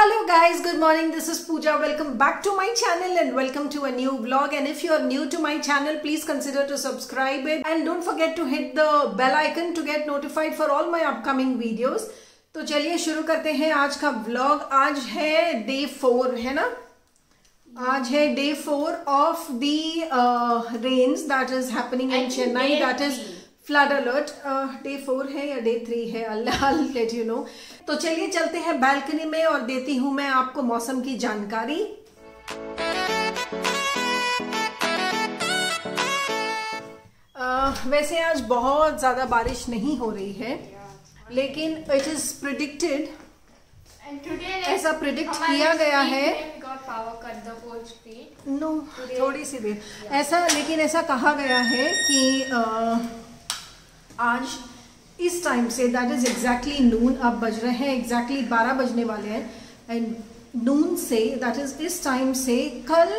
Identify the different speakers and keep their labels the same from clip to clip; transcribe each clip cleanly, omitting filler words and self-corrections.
Speaker 1: Hello guys, good morning. This is Pooja. Welcome back to my channel and welcome to a new vlog. And if you are new to my channel, please consider to subscribe it and don't forget to hit the bell icon to get notified for all my upcoming videos. तो चलिए शुरू करते हैं आज का vlog. आज है day 4 है ना? आज है day 4 of the rains that is happening in Chennai. That is flood alert. Day 4 है या डे 3 है, I'll let you know. तो चलिए चलते हैं बालकनी में और देती हूँ मैं आपको मौसम की जानकारी. वैसे आज बहुत ज्यादा बारिश नहीं हो रही है, लेकिन इट इज प्रिडिक्टेड, ऐसा प्रिडिक्ट किया गया है. नो थोड़ी सी देर ऐसा, लेकिन ऐसा कहा गया है कि आज इस टाइम से, दैट इज एग्जैक्टली नून, अब बज रहे हैं एग्जैक्टली 12 बजने वाले हैं, एंड नून से, दैट इज इस टाइम से कल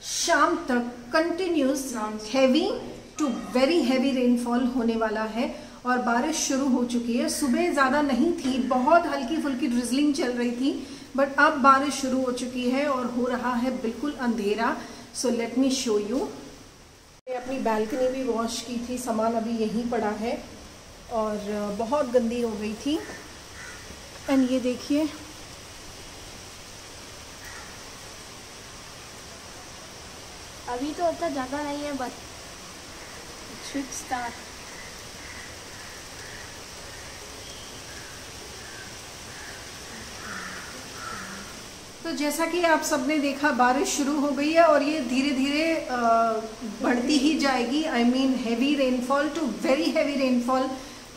Speaker 1: शाम तक continuous heavy to very heavy rainfall होने वाला है. और बारिश शुरू हो चुकी है. सुबह ज़्यादा नहीं थी, बहुत हल्की फुल्की ड्रिजलिंग चल रही थी, बट अब बारिश शुरू हो चुकी है और हो रहा है बिल्कुल अंधेरा. So let me show you. मैंने अपनी बालकनी भी वॉश की थी, सामान अभी यहीं पड़ा है और बहुत गंदी हो गई थी. एंड ये देखिए,
Speaker 2: अभी तो उतना जगह नहीं है, बट शुड स्टार्ट.
Speaker 1: तो जैसा कि आप सबने देखा, बारिश शुरू हो गई है और ये धीरे धीरे बढ़ती ही जाएगी. I mean heavy rainfall to very heavy rainfall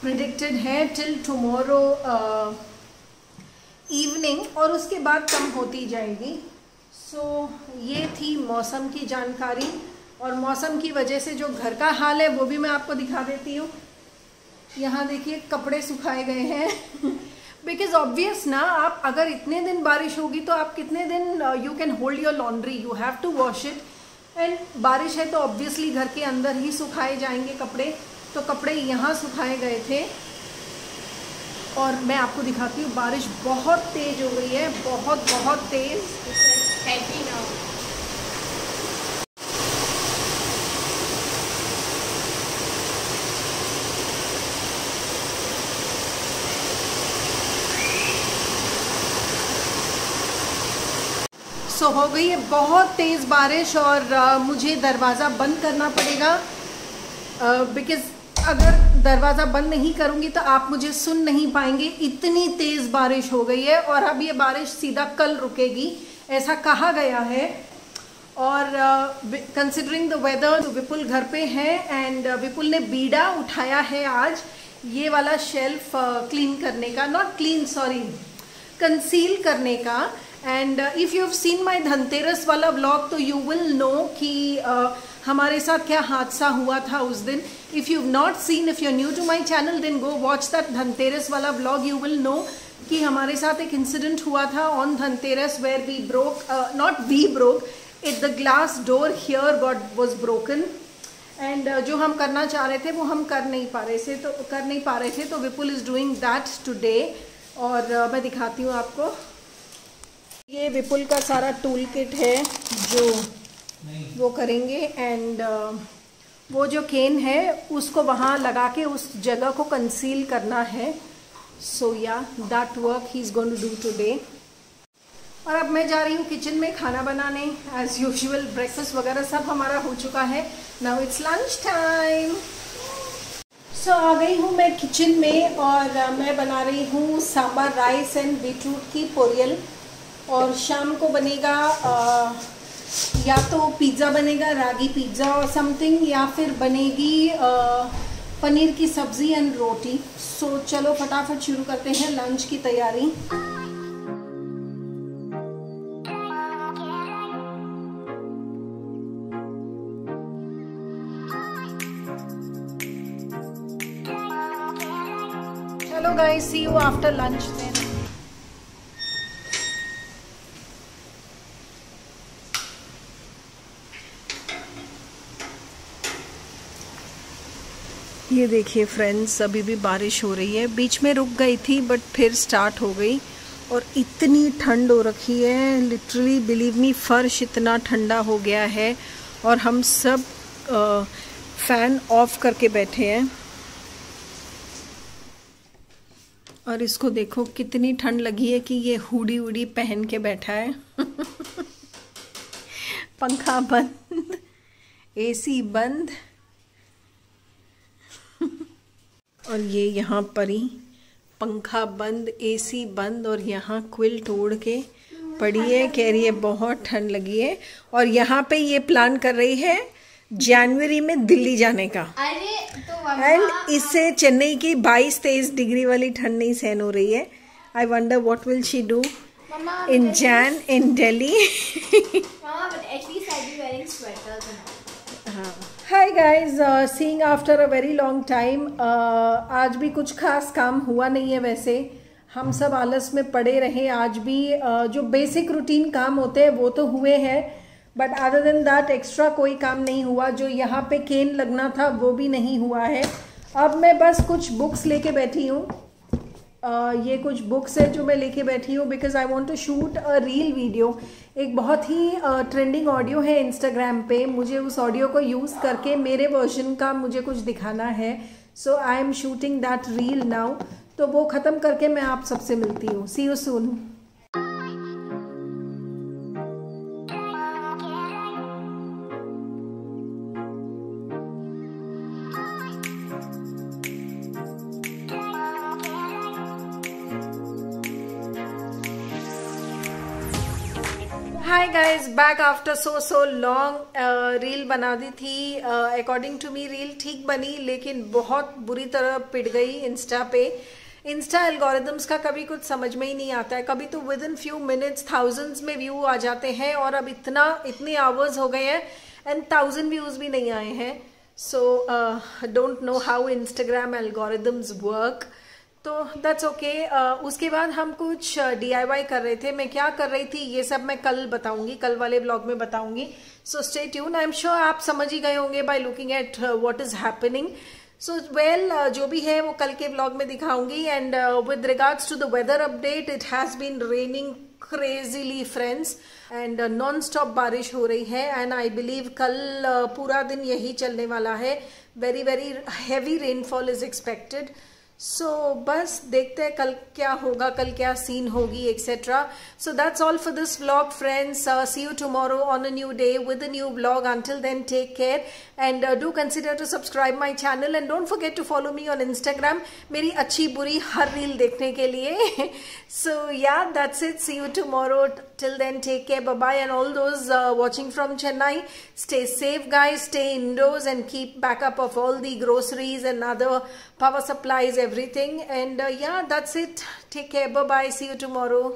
Speaker 1: predicted है टिल टुमारो इवनिंग, और उसके बाद कम होती जाएगी. सो ये थी मौसम की जानकारी. और मौसम की वजह से जो घर का हाल है वो भी मैं आपको दिखा देती हूँ. यहाँ देखिए कपड़े सुखाए गए हैं. बिकॉज ऑब्वियस ना, आप अगर इतने दिन बारिश होगी तो आप कितने दिन you can hold your laundry, you have to wash it. And बारिश है तो ऑब्वियसली घर के अंदर ही सुखाए जाएंगे कपड़े. तो कपड़े यहाँ सुखाए गए थे और मैं आपको दिखाती हूँ. बारिश बहुत तेज हो गई है, बहुत बहुत तेज. सो हो गई है बहुत तेज़ बारिश और मुझे दरवाज़ा बंद करना पड़ेगा, बिकॉज़ अगर दरवाज़ा बंद नहीं करूँगी तो आप मुझे सुन नहीं पाएंगे. इतनी तेज़ बारिश हो गई है और अब ये बारिश सीधा कल रुकेगी, ऐसा कहा गया है. और कंसिडरिंग द वेदर, विपुल घर पे है एंड विपुल ने बीड़ा उठाया है आज ये वाला शेल्फ क्लीन करने का, नॉट क्लीन सॉरी, कंसील करने का. And if you have seen my Dhanteras वाला व्लॉग तो यू विल नो कि हमारे साथ क्या हादसा हुआ था उस दिन. If you have not seen, if you are new to my channel, then go watch that Dhanteras वाला व्लॉग. यू विल नो कि हमारे साथ एक इंसिडेंट हुआ था on Dhanteras where we broke, not we broke it, the glass door here was broken. And जो हम करना चाह रहे थे वो हम कर नहीं पा रहे थे. तो विपुल इज़ डूइंग दैट टुडे. और मैं दिखाती हूँ आपको. ये विपुल का सारा टूल किट है जो वो करेंगे. एंड वो जो केन है उसको वहाँ लगा के उस जगह को कंसील करना है. सो या दैट वर्क ही is going to do today. और अब मैं जा रही हूँ किचन में खाना बनाने. एज यूजुअल ब्रेकफास्ट वगैरह सब हमारा हो चुका है. Now it's lunch time. So आ गई हूँ मैं किचन में और मैं बना रही हूँ सांबर राइस एंड बीटरूट की पोरियल. और शाम को बनेगा या तो पिज़्ज़ा बनेगा, रागी पिज़्ज़ा और समथिंग, या फिर बनेगी पनीर की सब्ज़ी एंड रोटी. सो चलो फटाफट शुरू करते हैं लंच की तैयारी. चलो guys, see you after lunch then. ये देखिए फ्रेंड्स, अभी भी बारिश हो रही है. बीच में रुक गई थी बट फिर स्टार्ट हो गई. और इतनी ठंड हो रखी है, लिटरली बिलीव मी, फर्श इतना ठंडा हो गया है और हम सब फैन ऑफ करके बैठे हैं। और इसको देखो कितनी ठंड लगी है कि ये हुडी वुडी पहन के बैठा है। पंखा बंद, एसी बंद, और ये यहाँ पर ही पंखा बंद, एसी बंद, और यहाँ क्विल्ट ओढ़ के पड़ी है, कह रही है बहुत ठंड लगी है। और यहाँ पे ये प्लान कर रही है जनवरी में दिल्ली जाने का।
Speaker 2: अरे तो
Speaker 1: एंड इससे चेन्नई की 22-23 डिग्री वाली ठंड नहीं सहन हो रही है। I wonder what will she do in Jain in Delhi. Hi guys, seeing after a very long time. आज भी कुछ खास काम हुआ नहीं है, वैसे हम सब आलस में पड़े रहे। आज भी जो बेसिक रूटीन काम होते हैं वो तो हुए हैं, but other than that extra कोई काम नहीं हुआ। जो यहाँ पे केन लगना था वो भी नहीं हुआ है। अब मैं बस कुछ बुक्स लेके बैठी हूँ। ये कुछ बुक्स है जो मैं लेके बैठी हूँ because I want to shoot a reel video. एक बहुत ही ट्रेंडिंग ऑडियो है इंस्टाग्राम पे, मुझे उस ऑडियो को यूज़ करके मेरे वर्जन का मुझे कुछ दिखाना है। So I am shooting that reel now. तो वो ख़त्म करके मैं आप सबसे मिलती हूँ। See you soon. Hi guys, back after so long. Reel बना दी थी। अकॉर्डिंग टू मी रील ठीक बनी, लेकिन बहुत बुरी तरह पिट गई इंस्टा पे। इंस्टा एल्गोरिदम्स का कभी कुछ समझ में ही नहीं आता है। कभी तो with in few minutes thousands में व्यू आ जाते हैं, और अब इतने आवर्स हो गए हैं एंड 1000 व्यूज भी नहीं आए हैं। So don't know how Instagram algorithms work, तो दैट्स ओके। उसके बाद हम कुछ DIY कर रहे थे। मैं क्या कर रही थी ये सब मैं कल बताऊंगी, कल वाले ब्लॉग में बताऊंगी। So stay tuned. I am sure आप समझ ही गए होंगे by looking at what is happening. So well, जो भी है वो कल के ब्लॉग में दिखाऊंगी। And with regards to the weather update, it has been raining crazily friends, and non stop बारिश हो रही है। एंड आई बिलीव कल पूरा दिन यही चलने वाला है। Very very heavy rainfall is expected. So बस देखते हैं कल क्या होगा, कल क्या सीन होगी, etcetera. So that's all for this vlog friends. See you tomorrow on a new day with a new vlog. Until then take care and do consider to subscribe my channel and don't forget to follow me on Instagram मेरी अच्छी बुरी हर reel देखने के लिए। So yeah that's it. See you tomorrow. Till then, take care. Bye-bye. And all those watching from Chennai, stay safe, guys. Stay indoors and keep backup of all the groceries and other power supplies, everything. And yeah, that's it. Take care. Bye-bye. See you tomorrow.